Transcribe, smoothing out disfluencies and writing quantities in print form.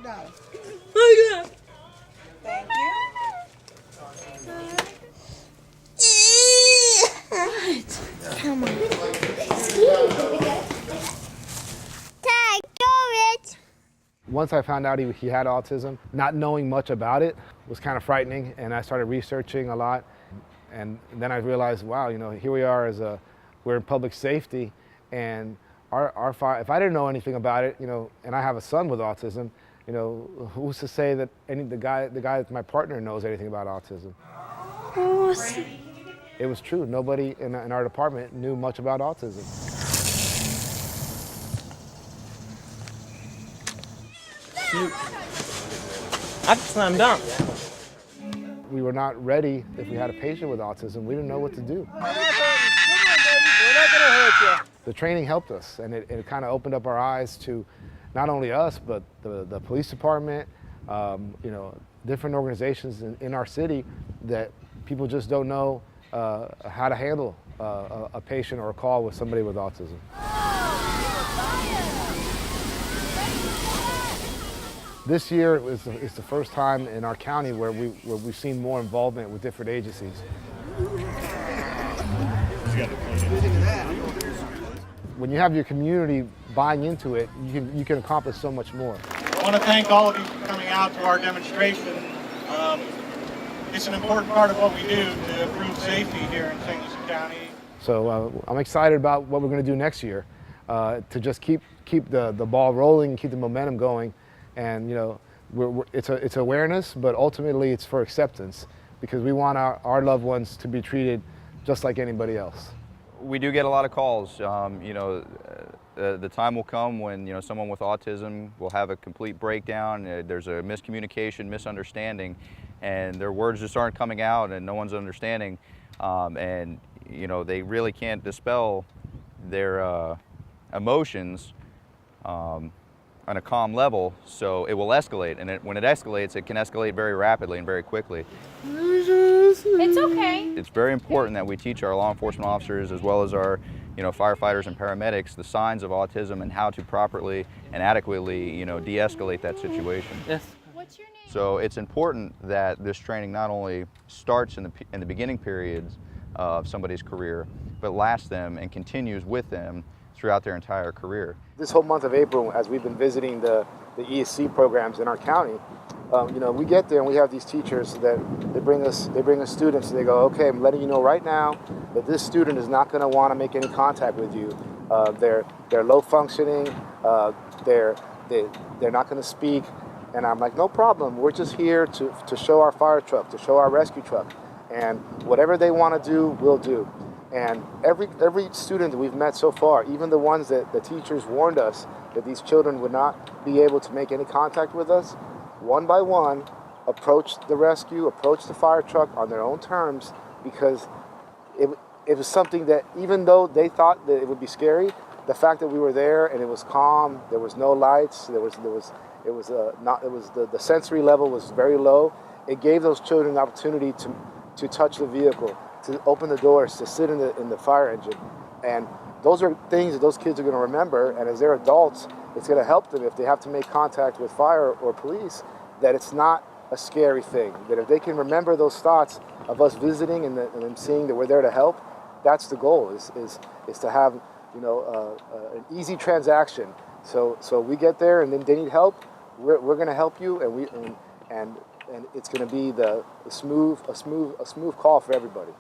$100. Oh, yeah. Thank you. Come on. Tag, George. Once I found out he had autism, not knowing much about it was kind of frightening, and I started researching a lot. And then I realized, wow, here we are we're in public safety, and if I didn't know anything about it, and I have a son with autism, who's to say that the guy that's my partner knows anything about autism? Awesome. It was true. Nobody in our department knew much about autism. I can slam dunk. We were not ready if we had a patient with autism. We didn't know what to do. Come on, baby. We're not gonna hurt you. The training helped us, and it kind of opened up our eyes to not only us, but the police department, different organizations in our city that people just don't know how to handle a patient or a call with somebody with autism. This year is the first time in our county where we've seen more involvement with different agencies. When you have your community buying into it, you can accomplish so much more. I want to thank all of you for coming out to our demonstration. It's an important part of what we do to improve safety here in St. Lucie County. So I'm excited about what we're going to do next year to just keep the ball rolling, keep the momentum going. And it's awareness, but ultimately it's for acceptance, because we want our loved ones to be treated just like anybody else. We do get a lot of calls. The time will come when someone with autism will have a complete breakdown. There's a miscommunication, misunderstanding, and their words just aren't coming out, and no one's understanding. And they really can't dispel their emotions on a calm level, so it will escalate, and when it escalates, it can escalate very rapidly and very quickly. It's okay. It's very important that we teach our law enforcement officers, as well as our firefighters and paramedics, the signs of autism and how to properly and adequately de-escalate that situation. Yes. What's your name? So it's important that this training not only starts in the beginning periods of somebody's career, but lasts them and continues with them throughout their entire career. This whole month of April, as we've been visiting the ESC programs in our county, we get there and we have these teachers that they bring us students, and they go, okay, I'm letting you know right now that this student is not going to want to make any contact with you. They're low functioning, they're not going to speak. And I'm like, no problem, we're just here to show our fire truck, to show our rescue truck, and whatever they want to do, we'll do. And every student that we've met so far, even the ones that the teachers warned us that these children would not be able to make any contact with us, one by one approached the rescue, approached the fire truck on their own terms, because it was something that, even though they thought that it would be scary, the fact that we were there and it was calm, there was no lights, the sensory level was very low. It gave those children the opportunity to touch the vehicle, to open the doors, to sit in the fire engine. And those are things that those kids are going to remember, and as they're adults, it's going to help them if they have to make contact with fire or police, that it's not a scary thing. That if they can remember those thoughts of us visiting and them seeing that we're there to help, that's the goal, is to have an easy transaction. So we get there and then they need help, we're going to help you, and it's going to be a smooth call for everybody.